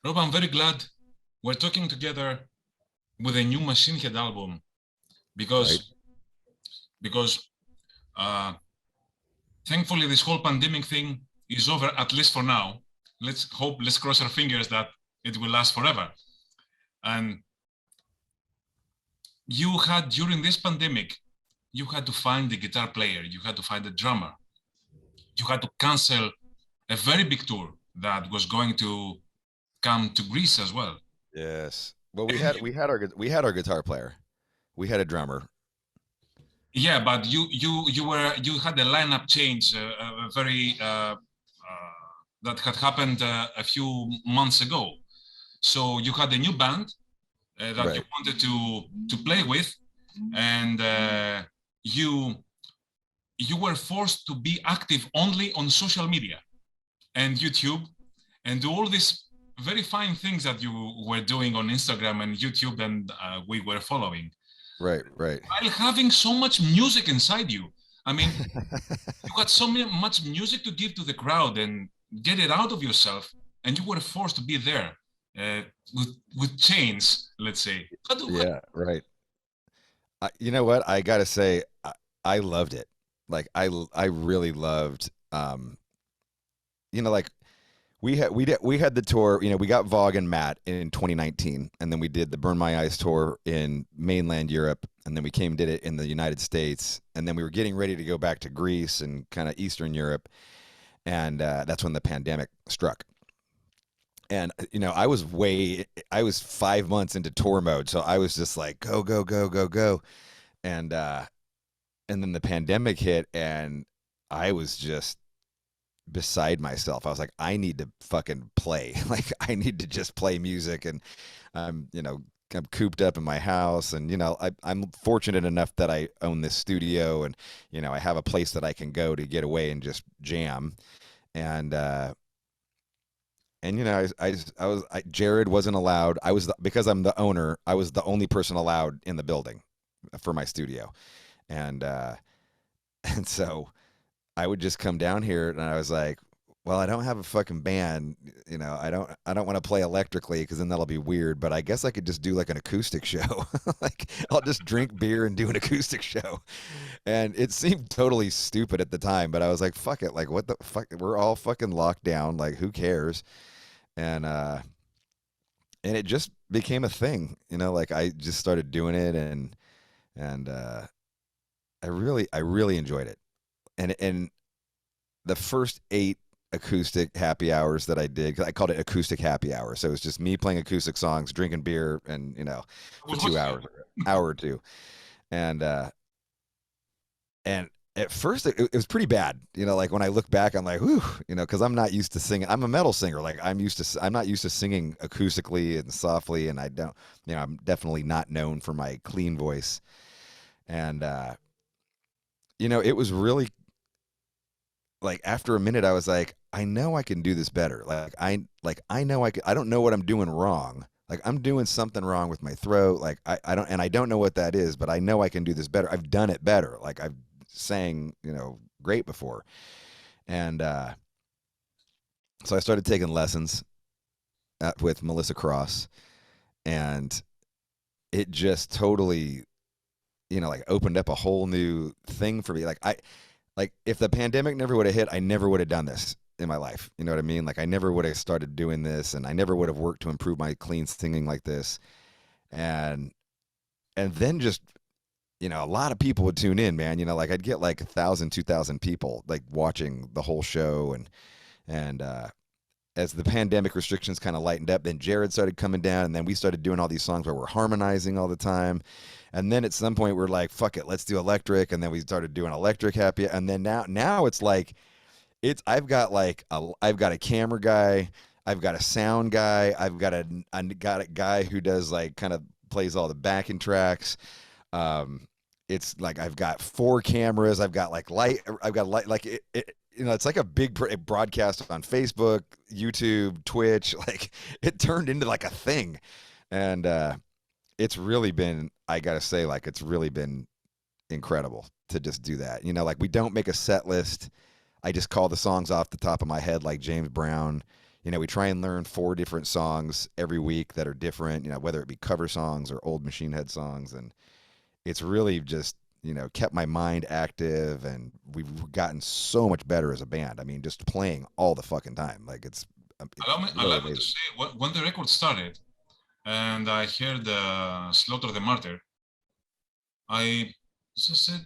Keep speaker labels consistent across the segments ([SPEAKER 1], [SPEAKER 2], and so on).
[SPEAKER 1] Rob, I'm very glad we're talking together with a new Machine Head album
[SPEAKER 2] Right.
[SPEAKER 1] because because uh, thankfully this whole pandemic thing is over, at least for now. Let's cross our fingers that it will last forever. And you had during this pandemic, you had to find a guitar player, you had to find a drummer, you had to cancel a very big tour that was going to come to Greece as well.
[SPEAKER 2] Yes. Well, we
[SPEAKER 1] And
[SPEAKER 2] had we had our we had our guitar player. We had a drummer.
[SPEAKER 1] yeah, but you had a lineup change, very that had happened a few months ago. So you had a new band that you
[SPEAKER 2] Right.
[SPEAKER 1] wanted to play with, and you you were forced to be active only on social media and YouTube, and do all these very fine things that you were doing on Instagram and YouTube, and we were following,
[SPEAKER 2] Right. Right.
[SPEAKER 1] while having so much music inside you. I mean, you got so much music to give to the crowd and get it out of yourself, and you were forced to be there uh, with chains, let's say.
[SPEAKER 2] Yeah. Right. You know what? I gotta say, I loved it. Like I really loved. Like we had the tour. We got Vogue and Matt in 2019, and then we did the Burn My Eyes tour in mainland Europe, and then we came and did it in the United States, and then we were getting ready to go back to Greece and kind of Eastern Europe, and that's when the pandemic struck. And I was 5 months into tour mode, so I was just like, go, go, go, go, go, and and then the pandemic hit, and I was just beside myself. I was like, I need to fucking play. Like, I need to just play music. And I'm cooped up in my house. And, I'm fortunate enough that I own this studio and, I have a place that I can go to get away and just jam. And, Jared wasn't allowed. Because I'm the owner, I was the only person allowed in the building for my studio. And, and so I would just come down here and I was like, well, I don't have a fucking band, I don't want to play electrically because then that'll be weird, but I guess I could just do like an acoustic show. Like I'll just drink beer and do an acoustic show. And it seemed totally stupid at the time, but I was like, fuck it. Like what the fuck? We're all fucking locked down. Like who cares? And and it just became a thing, like I just started doing it and I really enjoyed it. And the first 8 acoustic happy hours that I did, 'cause I called it acoustic happy hour. So it was just me playing acoustic songs, drinking beer, and for 2 hours, hour or two, and and at first it was pretty bad. Like when I look back, I'm like, whew, because I'm not used to singing. I'm a metal singer. Like I'm not used to singing acoustically and softly, and I don't, I'm definitely not known for my clean voice, and it was really like after a minute I was like, I know I can do this better. I know I don't know what I'm doing wrong. Like I'm doing something wrong with my throat. Like I don't know what that is, but I know I can do this better. I've done it better. Like I've sang, great before. And so I started taking lessons with Melissa Cross, and it just totally, like opened up a whole new thing for me. Like if the pandemic never would have hit, I never would have done this in my life. You know what I mean? Like I never would have started doing this, and I never would have worked to improve my clean singing like this. And then just a lot of people would tune in, man. Like I'd get like 1,000, 2,000 people like watching the whole show, and as the pandemic restrictions kind of lightened up, then Jared started coming down, and then we started doing all these songs where we're harmonizing all the time. And then at some point we're like, fuck it, let's do electric. And then we started doing electric happy. And then now it's like, I've got a camera guy, I've got a sound guy, got a guy who does like kind of plays all the backing tracks. It's like I've got 4 cameras, I've got light, like it's like a big broadcast on Facebook, YouTube, Twitch. Like it turned into like a thing, and it's really been, I gotta say, like it's really been incredible to just do that. Like we don't make a set list. I just call the songs off the top of my head like James Brown. we try and learn 4 different songs every week that are different, whether it be cover songs or old Machine Head songs. And it's really just, kept my mind active, and we've gotten so much better as a band. I mean, just playing all the fucking time. Like it's really
[SPEAKER 1] allow me to
[SPEAKER 2] amazing.
[SPEAKER 1] say, when the record started and I heard Slaughter the Martyr, I just said,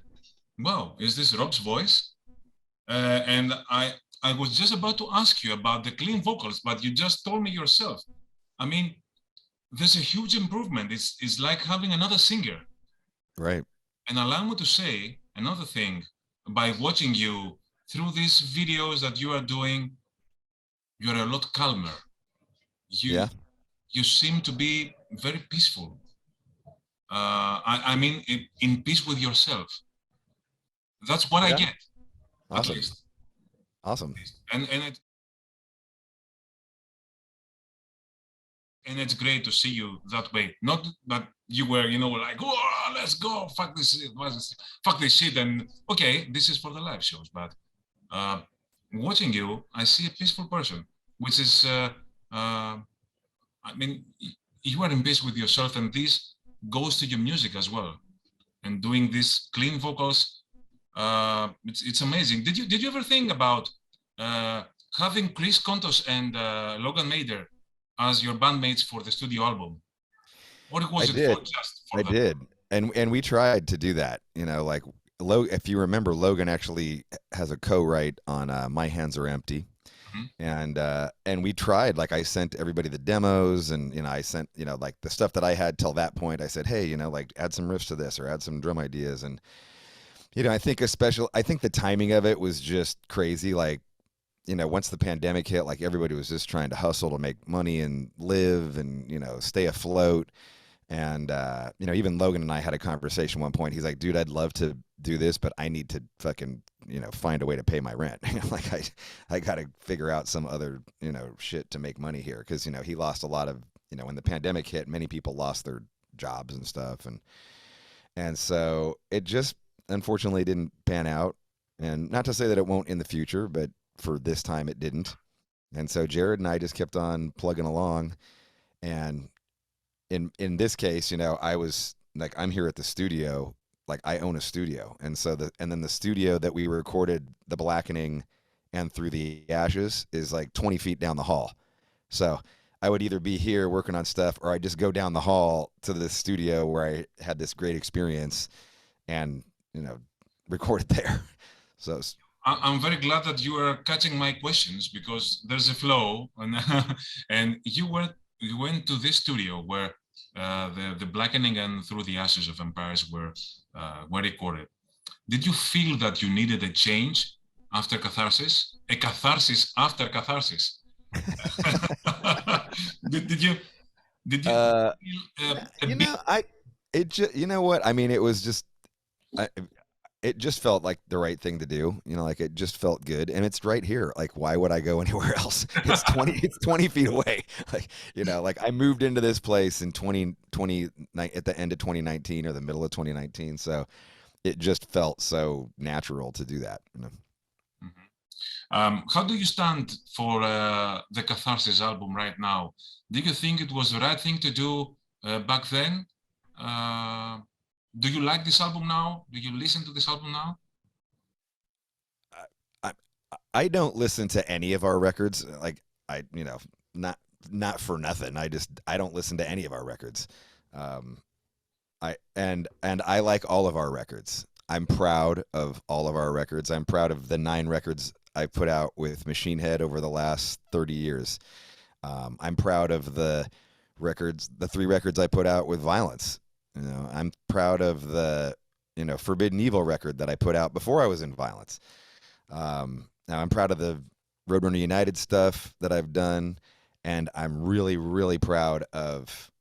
[SPEAKER 1] wow, is this Robb's voice? And I was just about to ask you about the clean vocals, but you just told me yourself. I mean, there's a huge improvement. It's like having another singer.
[SPEAKER 2] Right.
[SPEAKER 1] And allow me to say another thing. By watching you through these videos that you are doing, you're a lot calmer. You
[SPEAKER 2] Yeah.
[SPEAKER 1] you seem to be very peaceful. I mean, in peace with yourself. That's what I
[SPEAKER 2] Yeah.
[SPEAKER 1] get, at
[SPEAKER 2] Awesome.
[SPEAKER 1] least.
[SPEAKER 2] Awesome.
[SPEAKER 1] And it's great to see you that way. Not that you were, like, oh, let's go, fuck this shit, fuck this shit, and okay, this is for the live shows. But watching you, I see a peaceful person, which is, I mean, you are in peace with yourself, and this goes to your music as well. And doing these clean vocals, it's amazing. Did you ever think about having Chris Contos and Logan Mader as your bandmates for the studio album, or
[SPEAKER 2] I
[SPEAKER 1] was it
[SPEAKER 2] did.
[SPEAKER 1] for just for
[SPEAKER 2] I
[SPEAKER 1] the?
[SPEAKER 2] did. And we tried to do that, like if you remember, Logan actually has a co-write on My Hands Are Empty.
[SPEAKER 1] Mhm.
[SPEAKER 2] And we tried, like I sent everybody the demos, and I sent, like the stuff that I had till that point. I said, hey, like add some riffs to this or add some drum ideas. And I think the timing of it was just crazy. Like, once the pandemic hit, like everybody was just trying to hustle to make money and live and, stay afloat. And even Logan and I had a conversation one point. He's like, dude, I'd love to do this, but I need to fucking, find a way to pay my rent. Like I got to figure out some other, shit to make money here. Cause he lost a lot of, when the pandemic hit, many people lost their jobs and stuff. And so it just unfortunately didn't pan out. And not to say that it won't in the future, but for this time it didn't. And so Jared and I just kept on plugging along. And in this case, I was like, I'm here at the studio, like I own a studio, and so and then the studio that we recorded The Blackening and Through the Ashes is like 20 feet down the hall. So I would either be here working on stuff, or I'd just go down the hall to the studio where I had this great experience and record it there. So
[SPEAKER 1] I'm very glad that you are catching my questions, because there's a flow, and and you went to this studio where the Blackening and Through the Ashes of Empires were recorded. Did you feel that you needed a change after Catharsis? A catharsis after Catharsis? did you feel a bit?
[SPEAKER 2] you know what I mean, it was just I, it just felt like the right thing to do. Like it just felt good, and it's right here. Like, why would I go anywhere else? It's 20 feet away. Like, like I moved into this place in 2020 at the end of 2019 or the middle of 2019. So it just felt so natural to do that.
[SPEAKER 1] How do you stand for the Catharsis album right now? Do you think it was the right thing to do back then? Do you like this album now? Do you listen to this album now?
[SPEAKER 2] I, I don't listen to any of our records. Like not for nothing. I don't listen to any of our records. And I like all of our records. I'm proud of all of our records. I'm proud of the 9 records I put out with Machine Head over the last 30 years. I'm proud of the 3 records I put out with Violence. I'm proud of the Forbidden Evil record that I put out before I was in Violence. Now I'm proud of the Roadrunner United stuff that I've done, and I'm really, really proud of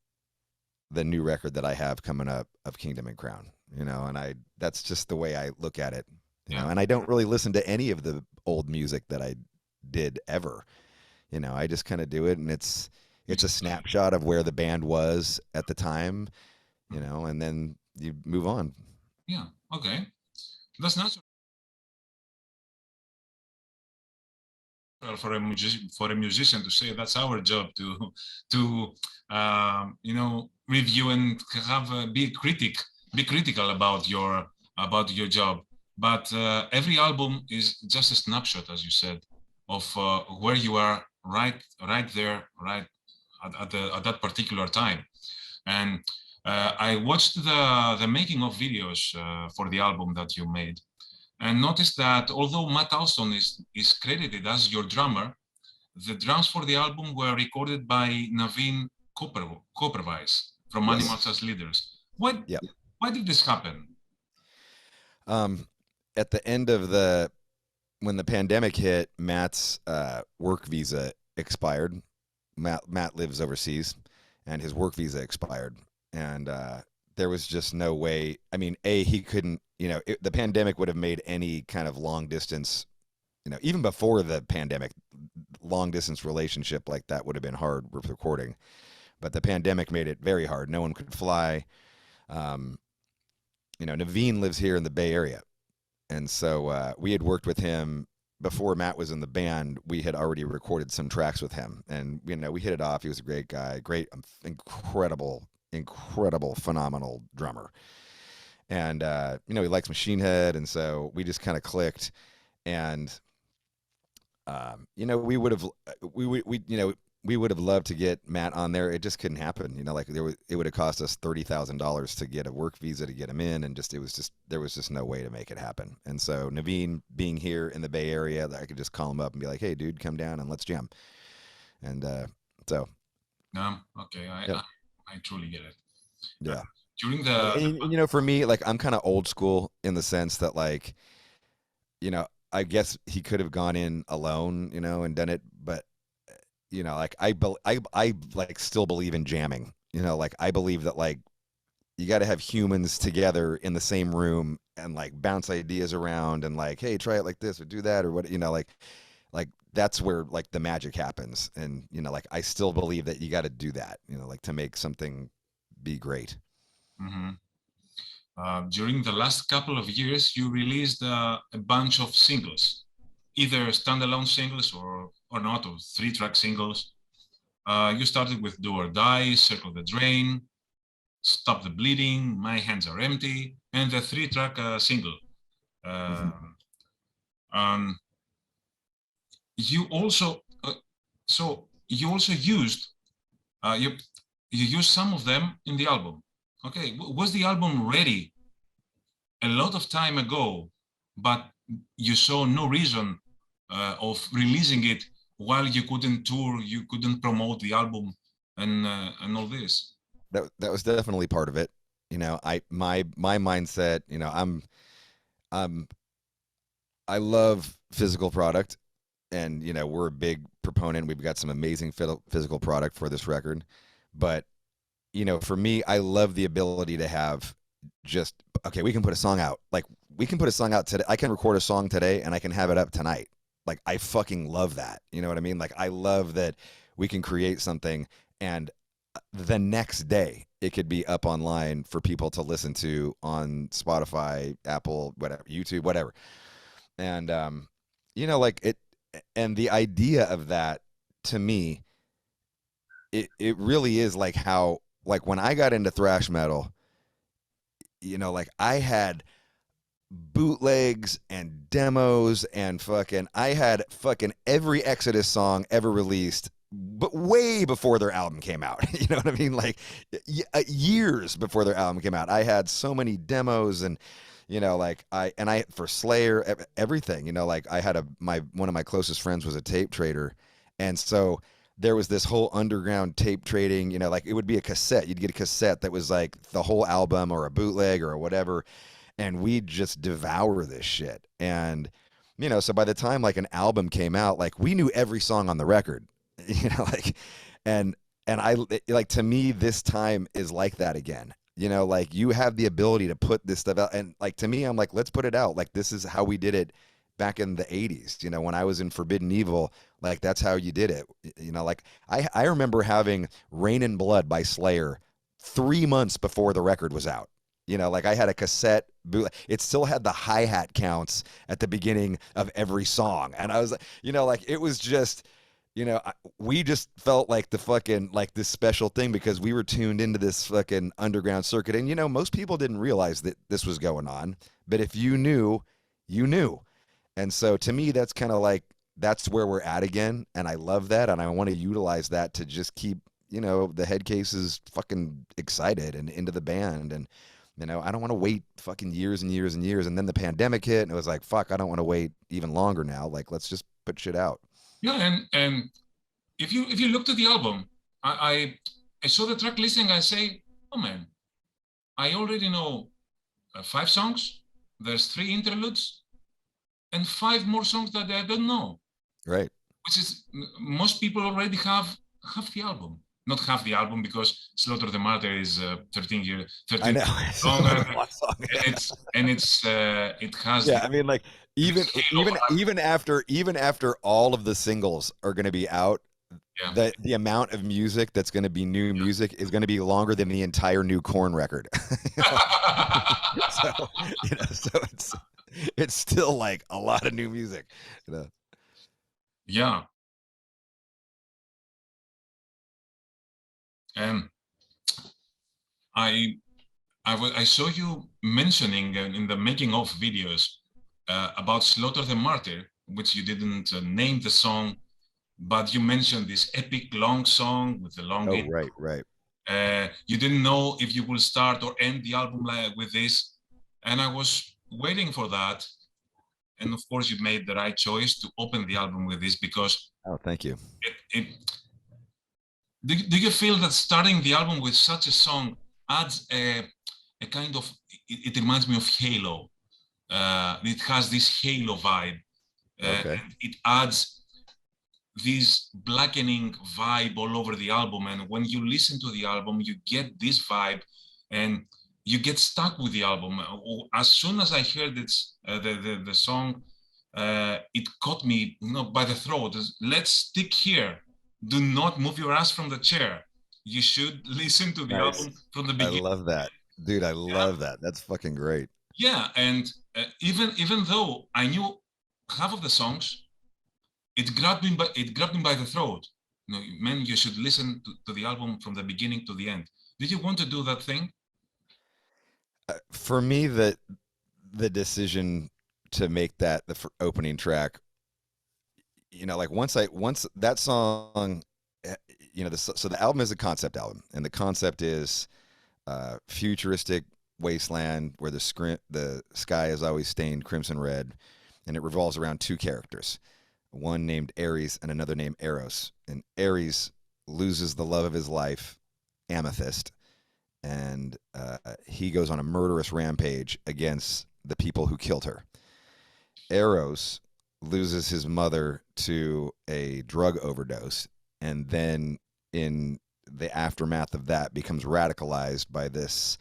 [SPEAKER 2] the new record that I have coming up of Kingdom and Crown. And that's just the way I look at it. And I don't really listen to any of the old music that I did ever. I just kind of do it, and it's a snapshot of where the band was at the time, and then you move on.
[SPEAKER 1] Yeah. Okay. That's natural. for a musician to say that's our job to review and have be critical about your job. But every album is just a snapshot, as you said, of where you are right there, right at that particular time. And I watched the making of videos for the album that you made, and noticed that although Matt Alston is credited as your drummer, the drums for the album were recorded by Naveen Coppervice from
[SPEAKER 2] Yes.
[SPEAKER 1] Animals as Leaders. Why did this happen?
[SPEAKER 2] At the end of when the pandemic hit, Matt's work visa expired. Matt lives overseas, and his work visa expired, and there was just no way. I mean, he couldn't. The pandemic would have made any kind of long distance, even before the pandemic, long distance relationship like that would have been hard with recording. But the pandemic made it very hard. No one could fly. Naveen lives here in the Bay Area. And so we had worked with him before Matt was in the band. We had already recorded some tracks with him, and we hit it off. He was a great guy, incredible, phenomenal drummer. And he likes Machine Head, and so we just kind of clicked. And we would have loved to get Matt on there. It just couldn't happen. It would have cost us $30,000 to get a work visa to get him in, and there was just no way to make it happen. And so Naveen being here in the Bay Area, I could just call him up and be like, "Hey, dude, come down and let's jam." And so.
[SPEAKER 1] Okay, I truly get it.
[SPEAKER 2] Yeah.
[SPEAKER 1] During the,
[SPEAKER 2] for me, I'm kind of old school in the sense that I guess he could have gone in alone, and done it, but. I still believe in jamming. I believe that you got to have humans together in the same room and bounce ideas around and hey, try it like this or do that or what, that's where the magic happens. And I still believe that you got to do that, to make something be great.
[SPEAKER 1] Mm-hmm. During the last couple of years, you released a bunch of singles, either standalone singles or not, or 3-track singles. You started with Do or Die, Circle the Drain, Stop the Bleeding, My Hands Are Empty, and the 3-track single. You also used you used some of them in the album. Okay, was the album ready a lot of time ago, but you saw no reason of releasing it while you couldn't tour, you couldn't promote the album, and all this?
[SPEAKER 2] That was definitely part of it. My mindset. I love physical product, and we're a big proponent. We've got some amazing physical product for this record, but for me, I love the ability to have just we can put a song out. We can put a song out today. I can record a song today, and I can have it up tonight. I fucking love that. You know what I mean? I love that we can create something and the next day it could be up online for people to listen to on Spotify, Apple, whatever, YouTube, whatever. And, it, and the idea of that to me, it really is how, when I got into thrash metal, I had bootlegs and demos and I had every Exodus song ever released, but way before their album came out. You know what I mean? Years before their album came out, I had so many demos and I for Slayer, everything. I had one of my closest friends was a tape trader, and so there was this whole underground tape trading. It would be a cassette. You'd get a cassette that was the whole album or a bootleg or whatever. And we'd just devour this shit. And, so by the time an album came out, we knew every song on the record, and I, to me, this time is like that again. You have the ability to put this stuff out. And to me, I'm let's put it out. This is how we did it back in the 80s. When I was in Forbidden Evil, that's how you did it. I remember having Rain and Blood by Slayer 3 months before the record was out. You know, like I had a cassette bootleg. It still had the hi-hat counts at the beginning of every song. And I was like, you know, like it was just, you know, we just felt like the fucking, like this special thing because we were tuned into this fucking underground circuit. And, you know, most people didn't realize that this was going on. But if you knew, you knew. And so to me, that's kind of like, that's where we're at again. And I love that. And I want to utilize that to just keep, you know, the head cases fucking excited and into the band. And, you know, I don't want to wait fucking years and years and years. And then the pandemic hit and it was like, fuck, I don't want to wait even longer now. Like, let's just put shit out.
[SPEAKER 1] Yeah, and if you look to the album, I saw the track listing. I say, oh man, I already know 5 songs. There's 3 interludes, and 5 more songs that I don't know.
[SPEAKER 2] Right.
[SPEAKER 1] Which is most people already have half the album. Not half the album because Slaughter the Martyr is 13 years. 13
[SPEAKER 2] I know.
[SPEAKER 1] long, it has.
[SPEAKER 2] Yeah, I mean, like even after all of the singles are going to be out,
[SPEAKER 1] yeah.
[SPEAKER 2] the amount of music that's going to be new music is going to be longer than the entire new Korn record. So, you know, so it's still like a lot of new music. You know?
[SPEAKER 1] Yeah. I saw you mentioning in the making of videos about Slaughter the Martyr, which you didn't name the song, but you mentioned this epic long song with the long intro.
[SPEAKER 2] Right.
[SPEAKER 1] You didn't know if you will start or end the album with this, and I was waiting for that. And of course, you made the right choice to open the album with this because.
[SPEAKER 2] Oh, thank you.
[SPEAKER 1] Do you feel that starting the album with such a song adds a kind of, it reminds me of Halo. It has this Halo vibe.
[SPEAKER 2] Okay.
[SPEAKER 1] It adds this blackening vibe all over the album. And when you listen to the album, you get this vibe and you get stuck with the album. As soon as I heard the song, it caught me, you know, by the throat. Let's stick here. Do not move your ass from the chair. You should listen to the album from the beginning.
[SPEAKER 2] I love that, dude. I love that. That's fucking great.
[SPEAKER 1] Yeah, and even though I knew half of the songs, it grabbed me by the throat. You know, man, you should listen to the album from the beginning to the end. Did you want to do that thing?
[SPEAKER 2] For me, the decision to make that the opening track, you know, like once that song, you know, so the album is a concept album, and the concept is futuristic wasteland where the sky is always stained crimson red, and it revolves around 2 characters, one named Ares and another named Eros. And Ares loses the love of his life, Amethyst, and he goes on a murderous rampage against the people who killed her. Eros loses his mother to a drug overdose, and then in the aftermath of that becomes radicalized by this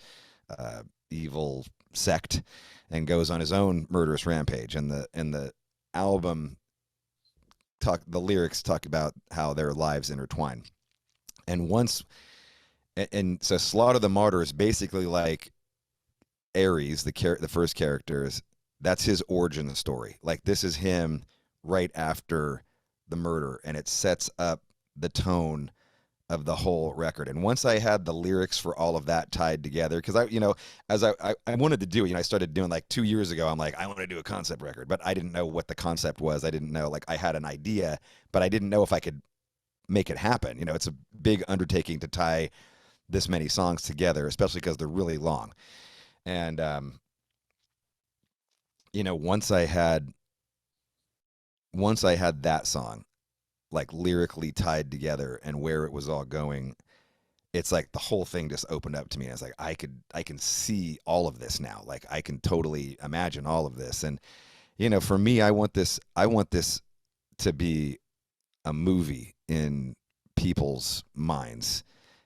[SPEAKER 2] evil sect and goes on his own murderous rampage. And the album the lyrics talk about how their lives intertwine. And so Slaughter the Martyr is basically like Ares, the first character, that's his origin story. Like, this is him right after the murder, and it sets up the tone of the whole record. And once I had the lyrics for all of that tied together, because I, you know, as I wanted to do it, you know, I started doing, like 2 years ago, I'm like, I want to do a concept record, but I didn't know what the concept was. I didn't know, like, I had an idea, but I didn't know if I could make it happen. You know, it's a big undertaking to tie this many songs together, especially because they're really long. And, you know, once I had that song, like, lyrically tied together and where it was all going, it's like the whole thing just opened up to me. I was like, I can see all of this now. Like, I can totally imagine all of this. And, you know, for me, I want this to be a movie in people's minds.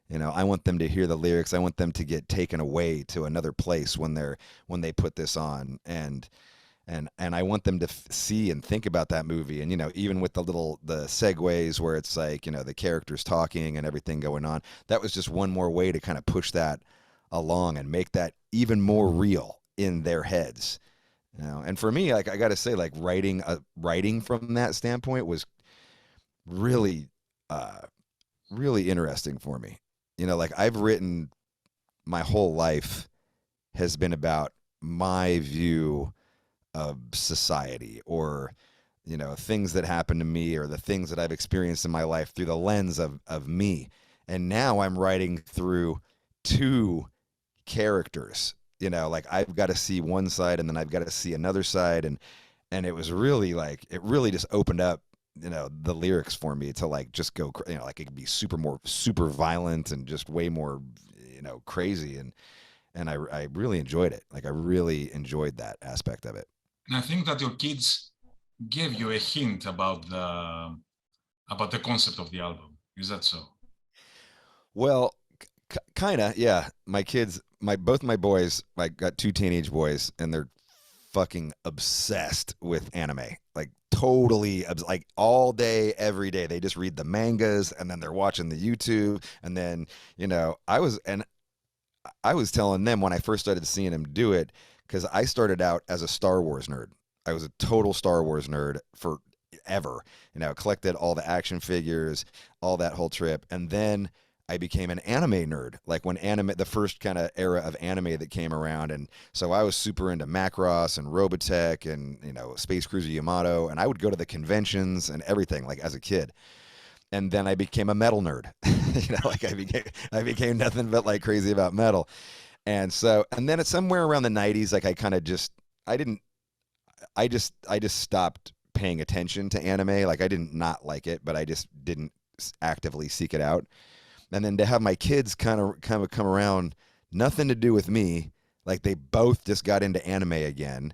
[SPEAKER 2] You know, I want them to hear the lyrics. I want them to get taken away to another place when they put this on. And I want them to see and think about that movie. And, you know, even with the segues where it's like, you know, the characters talking and everything going on, that was just one more way to kind of push that along and make that even more real in their heads. And for me, like I got to say, like writing from that standpoint was really, really interesting for me. Like I've written my whole life has been about my view of society, or things that happen to me, or the things that I've experienced in my life through the lens of me. And now I'm writing through two characters. Like I've got to see one side, and then I've got to see another side, and it was really like it really just opened up the lyrics for me to like just go like it could be super violent and just way more crazy, and I really enjoyed it. Like I really enjoyed that aspect of it.
[SPEAKER 1] And I think that your kids gave you a hint about the concept of the album. Is that so?
[SPEAKER 2] Well, kind of, yeah. My kids, both my boys, I got two teenage boys, and they're fucking obsessed with anime. Like totally, like all day, every day. They just read the mangas, and then they're watching the YouTube, and then I was telling them when I first started seeing them do it, because I started out as a Star Wars nerd. I was a total Star Wars nerd forever. Collected all the action figures, all that whole trip. And then I became an anime nerd, like when the first kind of era of anime that came around. And so I was super into Macross and Robotech and, Space Cruiser Yamato. And I would go to the conventions and everything, like as a kid. And then I became a metal nerd. Like I became nothing but like crazy about metal. And then it's somewhere around the 90s, like I just stopped paying attention to anime. Like I didn't not like it, but I just didn't actively seek it out. And then to have my kids kind of come around, nothing to do with me, like they both just got into anime again.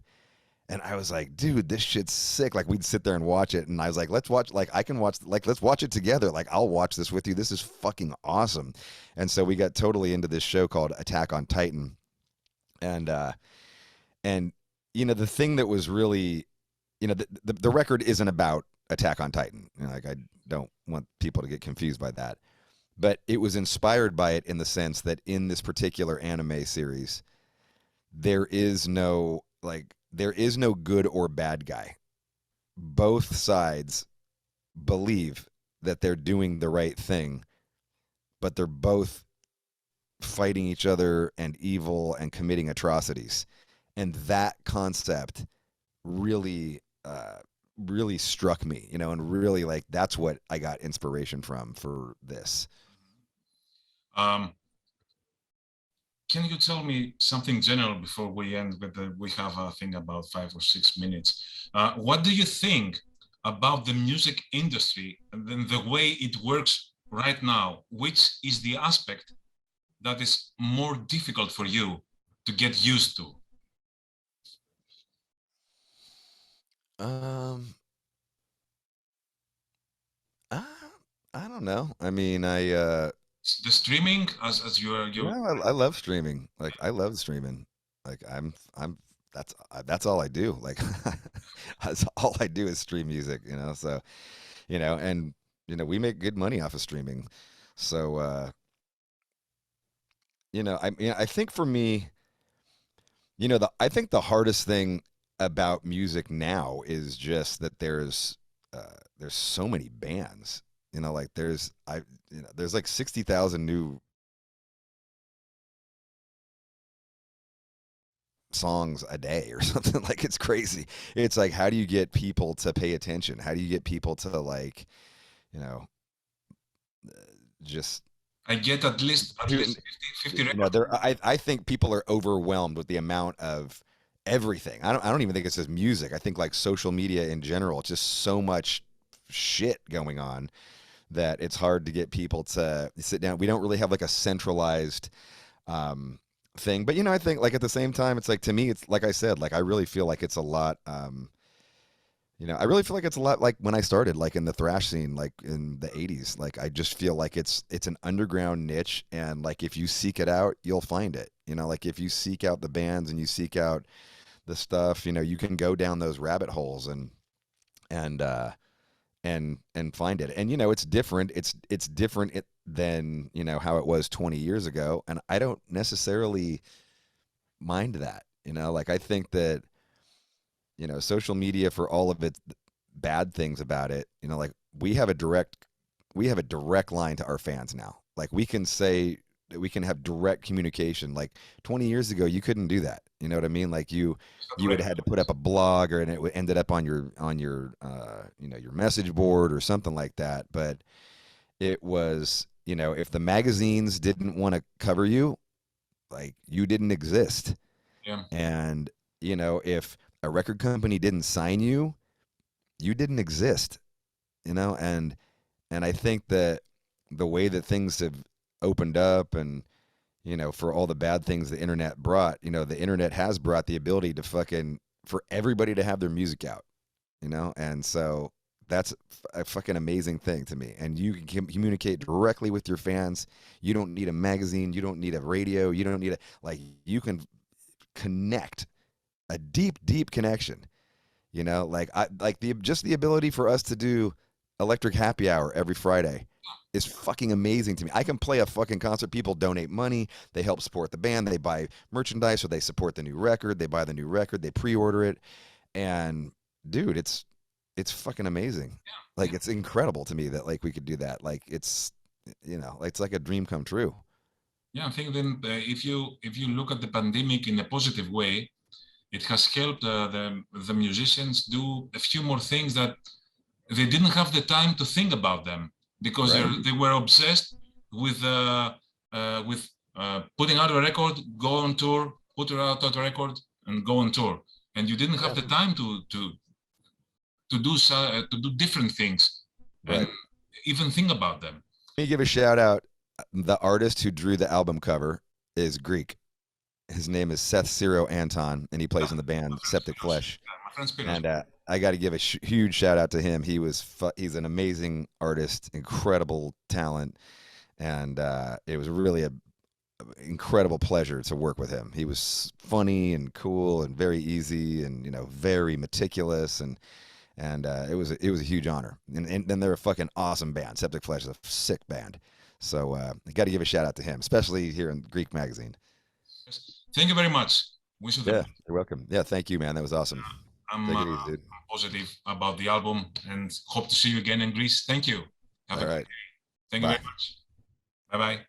[SPEAKER 2] And I was like, dude, this shit's sick. Like we'd sit there and watch it, and I was like, let's watch. Like I can watch. Like let's watch it together. Like I'll watch this with you. This is fucking awesome. And so we got totally into this show called Attack on Titan, and the thing that was really, the record isn't about Attack on Titan. Like I don't want people to get confused by that, but it was inspired by it in the sense that in this particular anime series, there is no good or bad guy. Both sides believe that they're doing the right thing, but they're both fighting each other and evil and committing atrocities. And that concept really, really struck me, and really like that's what I got inspiration from for this.
[SPEAKER 1] Can you tell me something general before we end with we have a thing about 5 or 6 minutes. What do you think about the music industry and then the way it works right now? Which is the aspect that is more difficult for you to get used to?
[SPEAKER 2] I don't know. I mean,
[SPEAKER 1] the streaming as you're
[SPEAKER 2] I love streaming. Like I love streaming. Like that's all I do. Like that's all I do is stream music, so and we make good money off of streaming. So I think for me, I think the hardest thing about music now is just that there's so many bands. Like there's like 60,000 new songs a day or something. Like it's crazy. It's like, how do you get people to pay attention? How do you get people to like, just
[SPEAKER 1] I get at least 50
[SPEAKER 2] I think people are overwhelmed with the amount of everything. I don't even think it's just music. I think like social media in general, it's just so much shit going on that it's hard to get people to sit down. We don't really have like a centralized thing, but I think like at the same time, it's like, to me, it's like I said, like I really feel like it's a lot. I really feel like it's a lot like when I started, like in the thrash scene, like in the 80s. Like I just feel like it's an underground niche, and like if you seek it out, you'll find it. Like if you seek out the bands and you seek out the stuff, you can go down those rabbit holes and and find it. And it's different. It's different than how it was 20 years ago, and I don't necessarily mind that. Like I think that social media, for all of its bad things about it, like we have a direct line to our fans now. Like we can say that we can have direct communication. Like 20 years ago, you couldn't do that. You know what I mean? Like you would have had to put up a blog, or and it ended up on your your message board or something like that. But it was, if the magazines didn't want to cover you, like you didn't exist.
[SPEAKER 1] Yeah.
[SPEAKER 2] And if a record company didn't sign you, you didn't exist. And I think that the way that things have opened up, and for all the bad things the internet brought, the internet has brought the ability to for everybody to have their music out, and so that's a fucking amazing thing to me. And you can communicate directly with your fans. You don't need a magazine. You don't need a radio. You don't need you can connect a deep connection. The ability for us to do Electric Happy Hour every Friday is fucking amazing to me. I can play a fucking concert. People donate money. They help support the band. They buy merchandise, or they support the new record. They buy the new record. They pre-order it. And dude, it's fucking amazing. Like it's incredible to me that we could do that. Like it's it's like a dream come true.
[SPEAKER 1] Yeah, I think then if you look at the pandemic in a positive way, it has helped the musicians do a few more things that they didn't have the time to think about them, because
[SPEAKER 2] Right.
[SPEAKER 1] they were obsessed with putting out a record, go on tour, put out a record, and go on tour, and you didn't have the time to do different things and
[SPEAKER 2] Right.
[SPEAKER 1] even think about them.
[SPEAKER 2] Let me give a shout out. The artist who drew the album cover is Greek. His name is Seth Siro Anton, and he plays in the band Septic Flesh.
[SPEAKER 1] My friend Spiros.
[SPEAKER 2] And I got to give a huge shout out to him. He's an amazing artist, incredible talent, and it was really a incredible pleasure to work with him. He was funny and cool and very easy, and very meticulous, and it was a huge honor. And then they're a fucking awesome band. Septic Flesh is a sick band. So I got to give a shout out to him, especially here in Greek Magazine.
[SPEAKER 1] Thank you very much. Wish you the
[SPEAKER 2] Yeah, you're welcome. Yeah, thank you, man. That was awesome.
[SPEAKER 1] I'm
[SPEAKER 2] Take it easy, dude.
[SPEAKER 1] positive about the album, and hope to see you again in Greece. Thank you. Have a good day. Thank you very much. Bye bye.